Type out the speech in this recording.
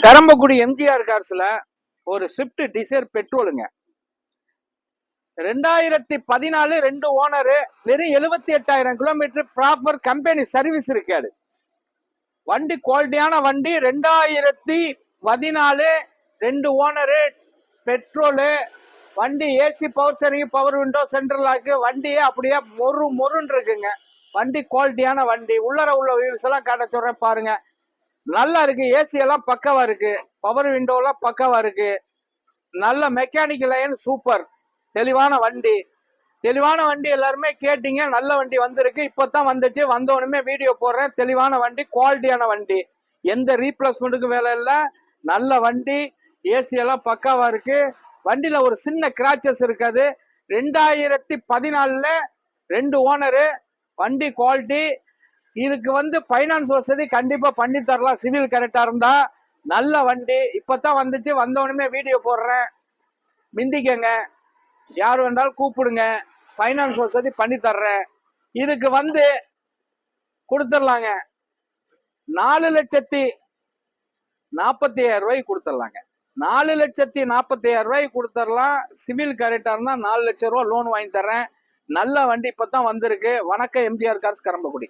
கரம்பக்குடி எம்ஜிஆர் கார்ஸ்ல ஒரு Swift desire பெட்ரோலுங்க. 2014 2 owner, வெறும் 78,000 kilometre, proper company service இருக்காது. வண்டி குவாலிட்டியான வண்டி. 2014 2 ஓனரு, பெட்ரோலு வண்டி. AC, power steering, power window, central lock. வண்டியே அப்படியே மொருன்னு இருக்குங்க. வண்டி குவாலிட்டியான வண்டி. உள்ளர உள்ள வியூஸ் எல்லாம் காட்ட சொல்றேன் பாருங்க. நல்லா இருக்கு. ஏசி எல்லாம் பக்கவா இருக்கு. பவர் விண்டோ எல்லாம் பக்கவா இருக்கு. நல்ல மெக்கானிக்கல் லைன் சூப்பர். தெளிவான வண்டி. தெளிவான வண்டி எல்லாருமே கேட்டீங்க. நல்ல வண்டி வந்திருக்கு. இப்பதான் வந்துச்சு. வந்தோடனே வீடியோ போடுறேன். தெளிவான வண்டி, குவாலிட்டியான வண்டி. எந்த ரீப்ளேஸ்மெண்ட்டுக்கும் வேலை இல்லை. நல்ல வண்டி. ஏசி எல்லாம் பக்காவா இருக்கு. வண்டியில ஒரு சின்ன கிராச்சஸ் இருக்காது. 2014 2 ஓனரு. வண்டி குவாலிட்டி. இதுக்கு பைனான்ஸ் வசதி கண்டிப்பா பண்ணி தரலாம், சிவில் கரெக்டா இருந்தா. நல்ல வண்டி. இப்பதான் வந்துச்சு. வந்தோடனே வீடியோ போடுறேன். மிந்திக்கங்க. யார் வேண்டாலும் கூப்பிடுங்க. பைனான்ஸ் வசதி பண்ணி தர்றேன். இதுக்கு கொடுத்துடலாங்க. 4,40,000 ரூபாய்க்கு கொடுத்துடலாங்க. 4,40,000 ரூபாய்க்கு கொடுத்துடலாம். சிவில் கரெக்டா இருந்தா 4 லட்சம் ரூபாய் லோன் வாங்கி தர்றேன். நல்ல வண்டி இப்பதான் வந்திருக்கு. வணக்கம், எம்ஜிஆர் கார்ஸ், கரம்பக்குடி.